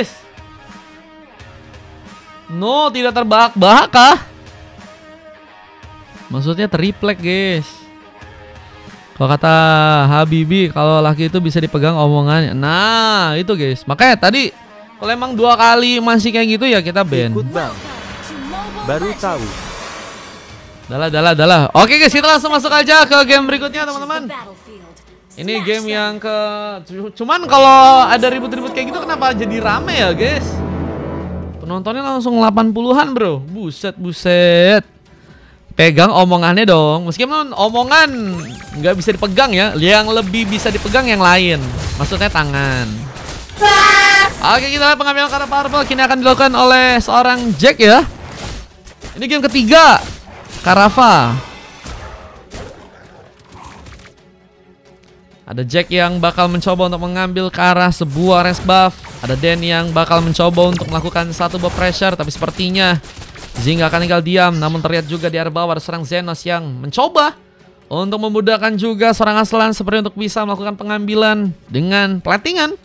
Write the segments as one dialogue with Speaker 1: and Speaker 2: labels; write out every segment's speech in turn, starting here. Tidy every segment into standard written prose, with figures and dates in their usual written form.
Speaker 1: guys. No, tidak terbahak-bahak kah? Maksudnya triplek guys. Kalau kata Habibi, kalau laki itu bisa dipegang omongannya. Nah itu guys. Makanya tadi kalau emang 2 kali masih kayak gitu ya kita ban.
Speaker 2: Ikut bang. Baru tahu.
Speaker 1: Dalah. Oke guys, kita langsung masuk aja ke game berikutnya teman-teman. Ini game yang cuman kalau ada ribut-ribut kayak gitu kenapa jadi rame ya guys? Penontonnya langsung 80-an bro. Buset. Pegang omongannya dong. Meskipun omongan nggak bisa dipegang ya, yang lebih bisa dipegang yang lain. Maksudnya tangan. Oke, kita lihat pengambilan kartu purple kini akan dilakukan oleh seorang Jack ya. Ini game ketiga Carafa. Ada Jack yang bakal mencoba untuk mengambil ke arah sebuah rest buff. Ada Dan yang bakal mencoba untuk melakukan satu buff pressure. Tapi sepertinya Zing gak akan tinggal diam. Namun terlihat juga di area bawah ada seorang Zenos yang mencoba untuk memudahkan juga seorang Aslan seperti untuk bisa melakukan pengambilan dengan platingan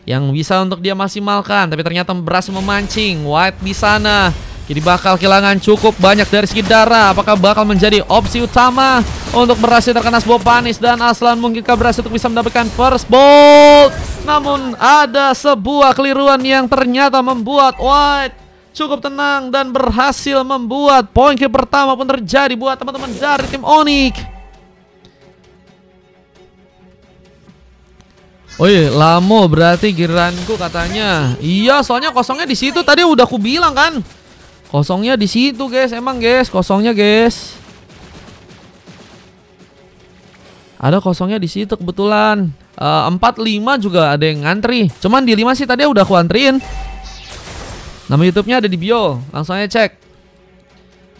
Speaker 1: yang bisa untuk dia maksimalkan. Tapi ternyata berhasil memancing White di sana. Kini bakal kehilangan cukup banyak dari segi darah. Apakah bakal menjadi opsi utama untuk berhasil terkena sebuah panis. Dan Aslan mungkinkah berhasil untuk bisa mendapatkan first bolt. Namun ada sebuah keliruan yang ternyata membuat White cukup tenang dan berhasil membuat poin kill pertama pun terjadi buat teman-teman dari tim Onyx. Oh iya, Lamo berarti giliranku katanya. Iya, soalnya kosongnya di situ tadi udah aku bilang kan. Kosongnya di situ guys, emang guys, kosongnya guys. Ada kosongnya di situ kebetulan. 4-5 juga ada yang ngantri. Cuman di 5 sih tadi udah aku antriin. Nama YouTube-nya ada di bio, langsung aja cek.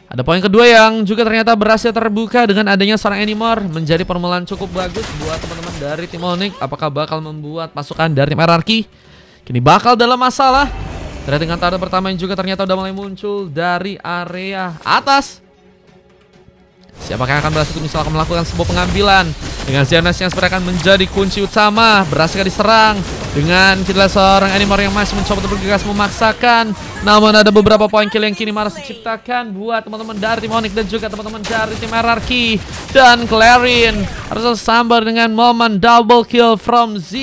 Speaker 1: Ada poin kedua yang juga ternyata berhasil terbuka dengan adanya seorang Animor. Menjadi permulaan cukup bagus buat teman-teman dari tim Onyx. Apakah bakal membuat pasukan dari tim RRQ kini bakal dalam masalah. Terlihat dengan tanda pertama yang juga ternyata udah mulai muncul dari area atas. Siapakah yang akan berhasil misalkan melakukan sebuah pengambilan dengan Zenos yang sebenarnya akan menjadi kunci utama. Berhasil diserang dengan kita seorang Animor yang masih mencoba untuk bergegas memaksakan. Namun ada beberapa poin kill yang kini harus diciptakan buat teman-teman dari tim Onyx dan juga teman-teman dari tim RRQ. Dan Clarin harus sambar dengan momen double kill from Z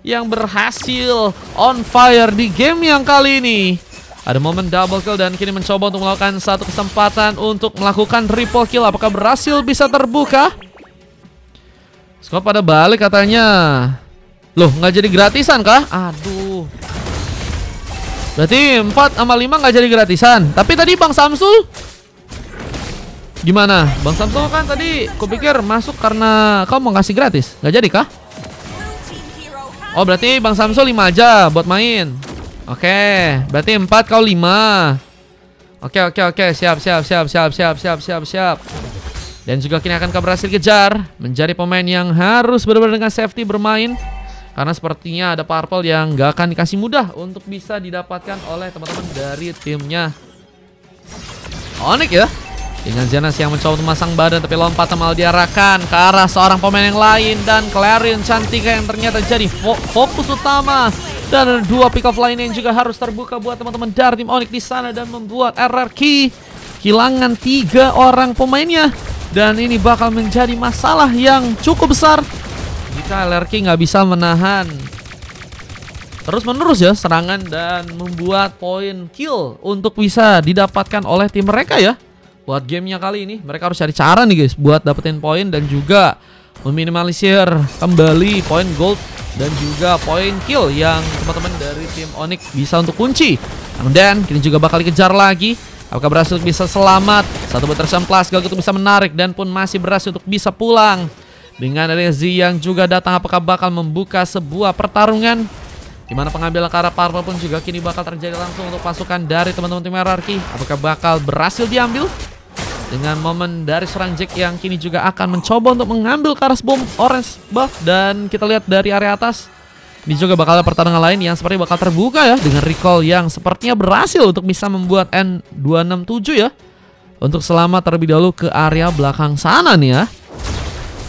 Speaker 1: yang berhasil on fire di game yang kali ini. Ada momen double kill dan kini mencoba untuk melakukan satu kesempatan untuk melakukan triple kill. Apakah berhasil bisa terbuka? Skop pada balik katanya. Loh, nggak jadi gratisan kah? Aduh. Berarti 4 sama 5 nggak jadi gratisan. Tapi tadi Bang Samsul gimana? Bang Samsul kan tadi kupikir masuk karena kau mau ngasih gratis. Nggak jadi kah? Oh berarti Bang Samsul 5 aja buat main. Oke, berarti 4 kau 5. Oke, siap. Dan juga kini akan kau berhasil kejar. Menjadi pemain yang harus benar-benar dengan safety bermain. Karena sepertinya ada purple yang gak akan dikasih mudah untuk bisa didapatkan oleh teman-teman dari timnya Onyx ya. Dengan Zenos yang mencoba untuk memasang badan tapi lompat malah diarahkan ke arah seorang pemain yang lain. Dan Clarion Cantika yang ternyata jadi fokus utama. Dan ada 2 pick off lain yang juga harus terbuka buat teman-teman dari tim Onyx di sana. Dan membuat RRQ kehilangan 3 orang pemainnya. Dan ini bakal menjadi masalah yang cukup besar jika RRQ nggak bisa menahan terus-menerus ya serangan. Dan membuat poin kill untuk bisa didapatkan oleh tim mereka ya. Buat gamenya kali ini mereka harus cari cara nih guys buat dapetin poin dan juga meminimalisir kembali poin gold dan juga poin kill yang teman-teman dari tim Onyx bisa untuk kunci. Dan kini juga bakal dikejar lagi. Apakah berhasil bisa selamat? Satu batasan plus gagal itu bisa menarik dan pun masih berhasil untuk bisa pulang. Dengan Rezi yang juga datang, apakah bakal membuka sebuah pertarungan di mana pengambilan ke arah purple pun juga kini bakal terjadi langsung untuk pasukan dari teman-teman tim RRQ. Apakah bakal berhasil diambil? Dengan momen dari seorang Jack yang kini juga akan mencoba untuk mengambil ke arah bom orange buff. Dan kita lihat dari area atas ini juga bakal ada pertarungan lain yang seperti bakal terbuka ya. Dengan recall yang sepertinya berhasil untuk bisa membuat N267 ya. Untuk selamat terlebih dahulu ke area belakang sana nih ya.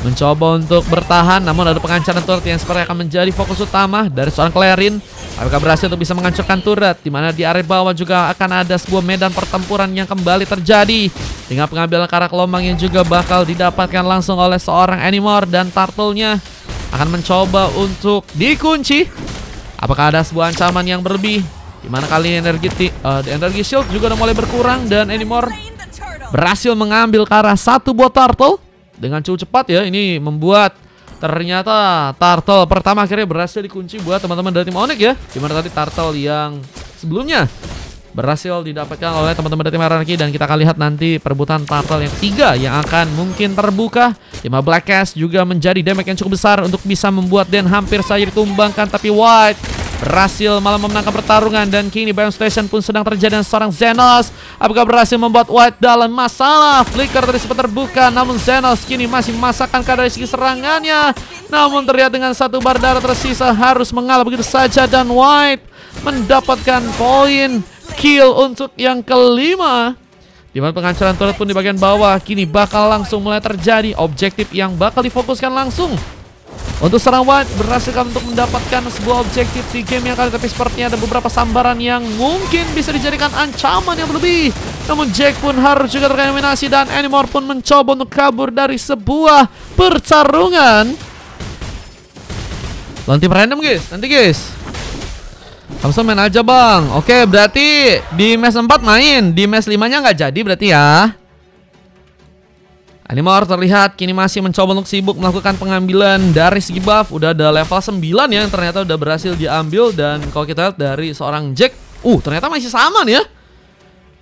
Speaker 1: mencoba untuk bertahan, namun ada pengancaran turret yang seperti akan menjadi fokus utama dari seorang Clarin. Apakah berhasil untuk bisa menghancurkan turret, di mana di area bawah juga akan ada sebuah medan pertempuran yang kembali terjadi dengan pengambilan karak gelombang yang juga bakal didapatkan langsung oleh seorang Animor, dan Turtle-nya akan mencoba untuk dikunci. Apakah ada sebuah ancaman yang berlebih, di mana kali ini energi shield juga udah mulai berkurang, dan Animor berhasil mengambil ke arah satu buah Turtle dengan cukup cepat ya. Ini membuat ternyata Turtle pertama akhirnya berhasil dikunci buat teman-teman dari tim Onyx ya. Dimana tadi Turtle yang sebelumnya berhasil didapatkan oleh teman-teman dari tim Hierarchy, dan kita akan lihat nanti perebutan Turtle yang ketiga yang akan mungkin terbuka. 5 Black Cash juga menjadi damage yang cukup besar untuk bisa membuat Den hampir saja ditumbangkan, tapi White berhasil malah memenangkan pertarungan, dan kini Biome Station pun sedang terjadi dengan seorang Xenos. Apakah berhasil membuat White dalam masalah? Flicker tadi sempat terbuka, namun Xenos kini masih memasakkan dari segi serangannya. Namun terlihat dengan satu bar darah tersisa harus mengalah begitu saja, dan White mendapatkan poin kill untuk yang kelima. Di mana penghancuran turret pun di bagian bawah kini bakal langsung mulai terjadi. Objektif yang bakal difokuskan langsung untuk serang White berhasil untuk mendapatkan sebuah objektif di game yang kali, tapi sepertinya ada beberapa sambaran yang mungkin bisa dijadikan ancaman yang berlebih. Namun Jack pun harus juga tereliminasi, dan Animor pun mencoba untuk kabur dari sebuah pertarungan. Nanti random guys, nanti guys. Langsung main aja bang. Oke, berarti di match 4 main, di match 5-nya nggak jadi berarti ya. Animor terlihat kini masih mencoba untuk sibuk melakukan pengambilan dari segi buff. Udah ada level 9 ya yang ternyata udah berhasil diambil. Dan kalau kita lihat dari seorang Jack, ternyata masih sama nih ya.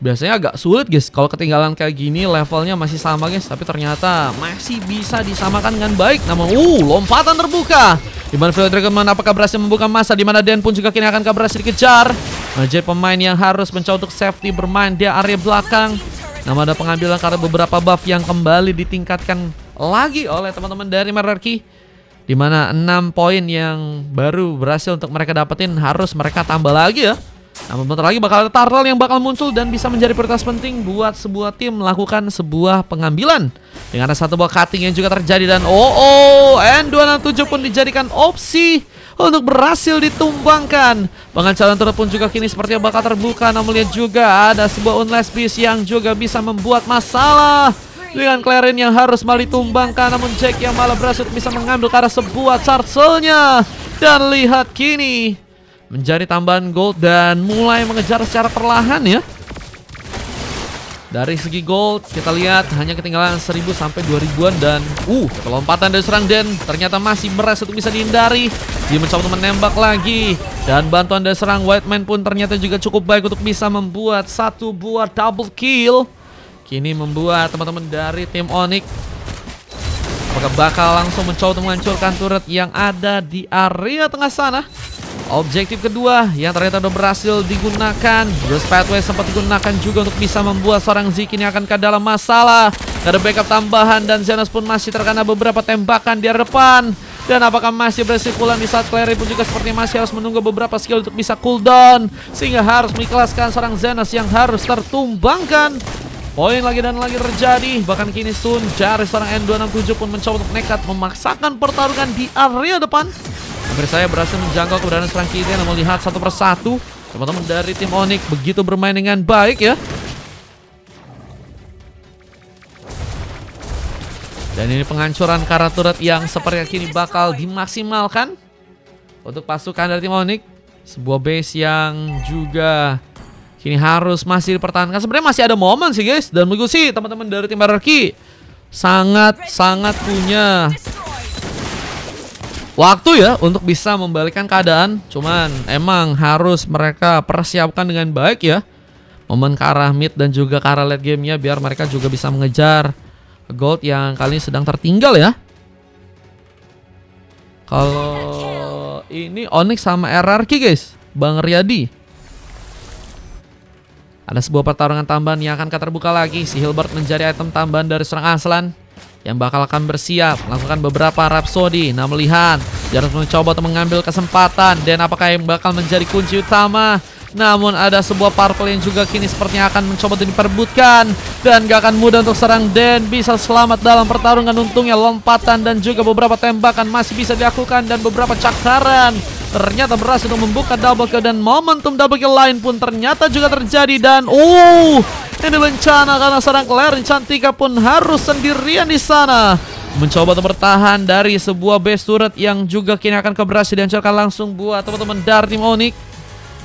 Speaker 1: Biasanya agak sulit guys kalau ketinggalan kayak gini, levelnya masih sama guys, tapi ternyata masih bisa disamakan dengan baik. Namun lompatan terbuka, dimana Violet Dragonman apakah berhasil membuka masa, dimana Den pun juga kini akan berhasil dikejar. Menjadi pemain yang harus mencoba untuk safety bermain di area belakang. Namun ada pengambilan karena beberapa buff yang kembali ditingkatkan lagi oleh teman-teman dari Hierarchy, dimana 6 poin yang baru berhasil untuk mereka dapetin harus mereka tambah lagi ya. Namun bentar lagi bakal ada Turtle yang bakal muncul dan bisa menjadi prioritas penting buat sebuah tim melakukan sebuah pengambilan. Dengan ada satu buah cutting yang juga terjadi, dan N267 pun dijadikan opsi untuk berhasil ditumbangkan. Pengancaran turret pun juga kini sepertinya bakal terbuka, namun lihat juga ada sebuah Unless Beast yang juga bisa membuat masalah dengan Clarin yang harus malah ditumbangkan. Namun Jack yang malah berhasil bisa mengambil ke arah sebuah Turtle-nya, dan lihat kini menjadi tambahan gold dan mulai mengejar secara perlahan ya. Dari segi gold kita lihat hanya ketinggalan 1000 sampai 2000-an, dan kelompatan dari serang Den ternyata masih berhasil untuk bisa dihindari. Dia mencoba untuk menembak lagi, dan bantuan dari serang White Man pun ternyata juga cukup baik untuk bisa membuat satu buah double kill. Kini membuat teman-teman dari tim Onyx apakah bakal langsung mencoba untuk menghancurkan turret yang ada di area tengah sana. Objektif kedua yang ternyata udah berhasil digunakan. Burst Pathway sempat digunakan juga untuk bisa membuat seorang Zik ini akan ke dalam masalah. Gak ada backup tambahan, dan Xenos pun masih terkena beberapa tembakan di area depan. Dan apakah masih berhasil pulang di saat Clary pun juga seperti masih harus menunggu beberapa skill untuk bisa cooldown, sehingga harus mengikhlaskan seorang Xenos yang harus tertumbangkan. Poin lagi dan lagi terjadi. Bahkan kini Sun dari seorang N267 pun mencoba untuk nekat memaksakan pertarungan di area depan. Hampir saya berhasil menjangkau keberadaan serang kita, namun lihat satu persatu teman-teman dari tim Onyx begitu bermain dengan baik ya. Dan ini penghancuran karena turret yang sepertinya kini bakal dimaksimalkan untuk pasukan dari tim Onyx. Sebuah base yang juga kini harus masih dipertahankan. Sebenarnya masih ada momen sih guys, dan menurut sih teman-teman dari tim Hierarchy sangat punya waktu ya untuk bisa membalikkan keadaan. Cuman emang harus mereka persiapkan dengan baik ya momen ke arah mid dan juga ke arah late game-nya, biar mereka juga bisa mengejar gold yang kali ini sedang tertinggal ya. Kalau ini Onyx sama Hierarchy guys, Bang Riyadi, ada sebuah pertarungan tambahan yang akan terbuka lagi. Si Hilbert menjadi item tambahan dari serang Aslan yang bakal akan bersiap melakukan beberapa Rhapsody. Nah, melihat dia harus mencoba untuk mengambil kesempatan, dan apakah yang bakal menjadi kunci utama Namun ada sebuah purple yang juga kini sepertinya akan mencoba untuk diperebutkan. Dan gak akan mudah untuk serang Den. Bisa selamat dalam pertarungan. Untungnya lompatan dan juga beberapa tembakan masih bisa dilakukan. Dan beberapa cakaran ternyata berhasil untuk membuka double kill. Dan momentum double kill lain pun ternyata juga terjadi. Dan ini bencana karena serang Claire Cantika pun harus sendirian di sana. Mencoba untuk bertahan dari sebuah base turret yang juga kini akan berhasil dihancurkan langsung buat teman-teman dari tim Onyx.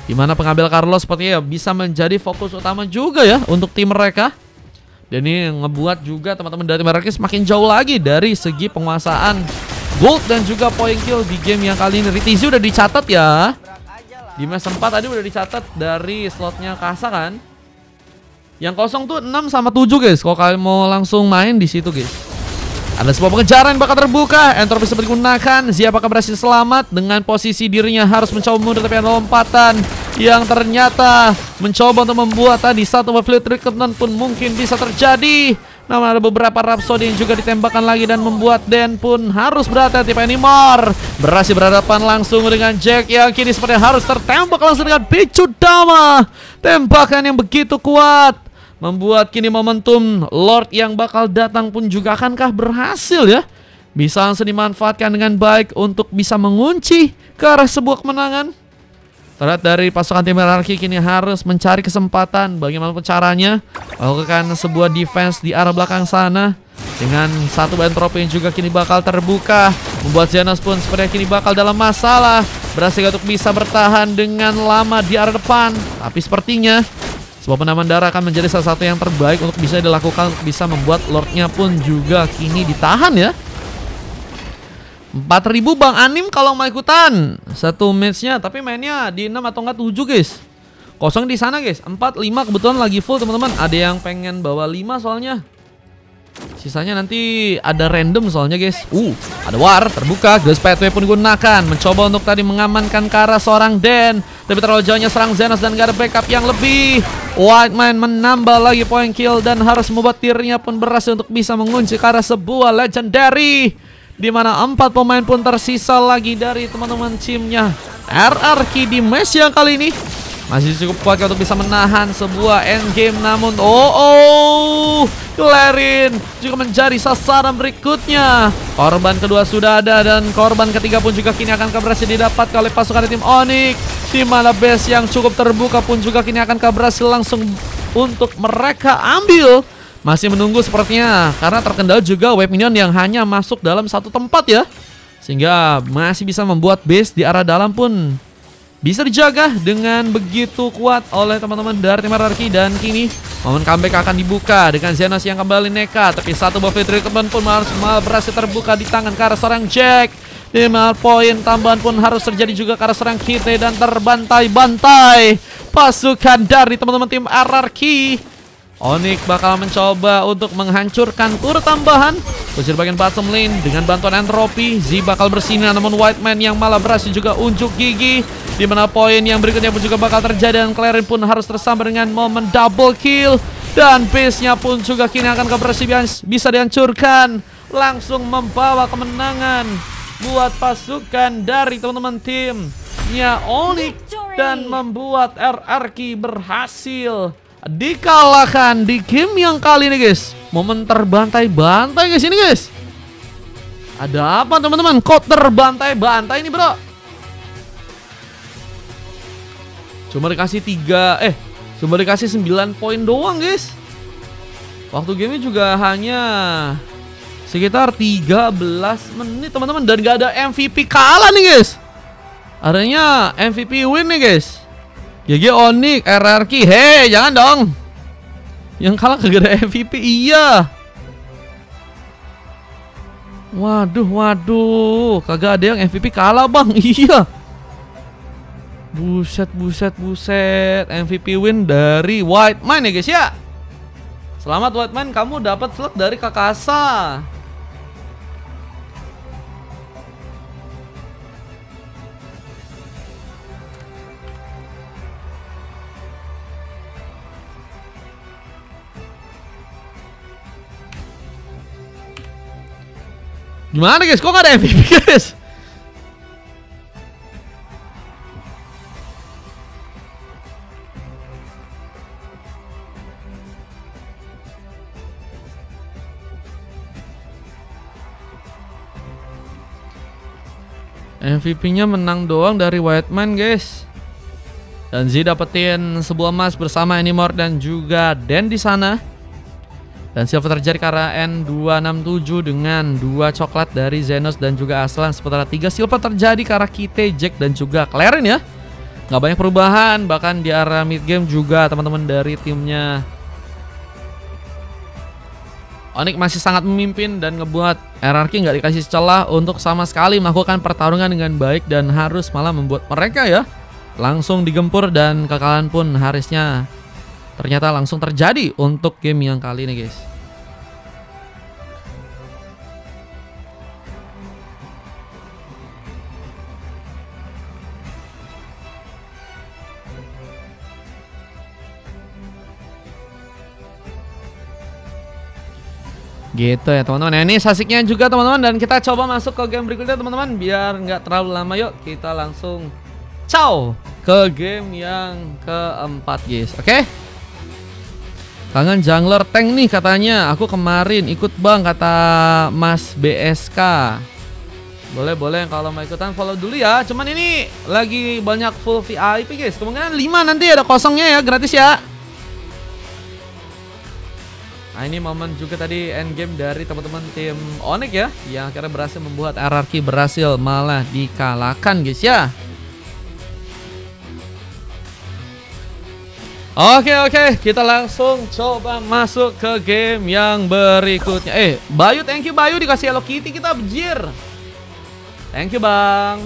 Speaker 1: Dimana pengambil Carlos sepertinya bisa menjadi fokus utama juga ya untuk tim mereka. Dan ini ngebuat juga teman-teman dari mereka semakin jauh lagi dari segi penguasaan gold dan juga point kill di game yang kali ini. Ritizi udah dicatat ya. Di match 4 tadi udah dicatat dari slotnya Kasa kan. Yang kosong tuh 6 sama 7 guys. Kalau kalian mau langsung main di situ guys. Ada sebuah pengejaran yang bakal terbuka. Entropy bisa digunakan. Zia apakah berhasil selamat dengan posisi dirinya harus mencoba mundur, tapi ada lompatan yang ternyata mencoba untuk membuat tadi satu fleet recruitment pun mungkin bisa terjadi. Namun ada beberapa Rhapsody yang juga ditembakkan lagi dan membuat Den pun harus berhati-hati. Penimor berhasil berhadapan langsung dengan Jack yang kini sepertinya harus tertembak langsung dengan Pichu Dama. Tembakan yang begitu kuat membuat kini momentum Lord yang bakal datang pun juga akankah berhasil ya. Bisa langsung dimanfaatkan dengan baik untuk bisa mengunci ke arah sebuah kemenangan. Terlihat dari pasukan tim hierarki kini harus mencari kesempatan bagaimanapun caranya melakukan sebuah defense di arah belakang sana. Dengan satu entropy yang juga kini bakal terbuka, membuat Zenos pun sepertinya kini bakal dalam masalah. Berhasil untuk bisa bertahan dengan lama di arah depan. Tapi sepertinya sebuah penaman darah akan menjadi salah satu yang terbaik untuk bisa dilakukan, untuk bisa membuat Lordnya pun juga kini ditahan ya. 4.000 Bang Anim kalau mau ikutan satu matchnya, tapi mainnya di 6 atau enggak 7 guys. Kosong di sana guys. 4, 5 kebetulan lagi full teman-teman. Ada yang pengen bawa 5 soalnya. Sisanya nanti ada random soalnya guys. Ada war terbuka. Glass Pathway pun digunakan. Mencoba untuk tadi mengamankan ke arah seorang Den. Tapi terlalu jauhnya serang Zenos dan gak ada backup yang lebih. White Man menambah lagi point kill dan harus membuat dirinya pun berhasil untuk bisa mengunci ke arah sebuah legendary. Dimana 4 pemain pun tersisa lagi dari teman-teman timnya RRQ di match yang kali ini. Masih cukup kuat untuk bisa menahan sebuah endgame. Namun Clarin juga menjadi sasaran berikutnya. Korban kedua sudah ada dan korban ketiga pun juga kini akan berhasil didapat oleh pasukan tim Onyx. Dimana base yang cukup terbuka pun juga kini akan berhasil langsung untuk mereka ambil. Masih menunggu sepertinya karena terkendala juga wave minion yang hanya masuk dalam satu tempat ya. Sehingga masih bisa membuat base di arah dalam pun bisa dijaga dengan begitu kuat oleh teman-teman dari tim RRQ. Dan kini momen comeback akan dibuka dengan Zenos yang kembali nekat. Tapi satu buff treatment pun malah berhasil terbuka di tangan ke arah seorang Jack. 5 poin tambahan pun harus terjadi juga ke arah seorang Kite. Dan terbantai-bantai pasukan dari teman-teman tim RRQ. Onyx bakal mencoba untuk menghancurkan turret tambahan. Kusir bagian bottom lane dengan bantuan entropy. Z bakal bersinar, namun White Man yang malah berhasil juga unjuk gigi. Dimana poin yang berikutnya pun juga bakal terjadi. Dan Clarin pun harus tersambar dengan momen double kill. Dan base-nya pun juga kini akan berhasil bisa dihancurkan. Langsung membawa kemenangan buat pasukan dari teman-teman timnya Onyx. Dan membuat RRQ berhasil dikalahkan di game yang kali ini guys. Momen terbantai-bantai guys ini guys. Ada apa teman-teman? Kok terbantai-bantai ini bro? Cuma dikasih 9 poin doang guys. Waktu game juga hanya sekitar 13 menit teman-teman. Dan gak ada MVP kalah nih guys. Adanya MVP win nih guys. GG Onyx, RRQ. Hei, jangan dong. Yang kalah kagak ada MVP. Iya. Waduh. Kagak ada yang MVP kalah bang. Iya. Buset. MVP win dari White Man ya guys ya. Selamat White Man, kamu dapat slot dari Kakasa. Gimana guys? Kok gak ada MVP guys? 'Oke, 4 MVP-nya menang doang dari Whiteman, guys. Dan Z dapetin sebuah emas bersama Animor dan juga Den di sana. Dan silver terjadi ke arah N267 dengan 2 coklat dari Zenos dan juga Aslan. Sementara 3 silver terjadi ke arah Kite, Jack dan juga Clarin ya. Nggak banyak perubahan, bahkan di arah mid game juga teman-teman dari timnya Onyx masih sangat memimpin dan ngebuat RRQ nggak dikasih celah untuk sama sekali melakukan pertarungan dengan baik dan harus malah membuat mereka ya langsung digempur dan kekalahan pun harusnya ternyata langsung terjadi untuk game yang kali ini, guys. Gitu ya teman-teman. Nah, ini sasiknya juga teman-teman, dan kita coba masuk ke game berikutnya teman-teman biar nggak terlalu lama. Yuk kita langsung ciao ke game yang keempat, guys. Oke? Kangen jungler tank nih katanya. Aku kemarin ikut bang, kata Mas BSK. Boleh kalau mau ikutan follow dulu ya. Cuman ini lagi banyak full VIP, guys. Kemungkinan 5 nanti ada kosongnya ya, gratis ya. Nah, ini momen juga tadi endgame dari teman-teman tim Onyx ya, yang akhirnya berhasil membuat RRQ berhasil malah dikalahkan, guys ya. Oke, kita langsung coba masuk ke game yang berikutnya. Bayu, thank you Bayu, dikasih Hello Kitty kita bejir. Thank you bang.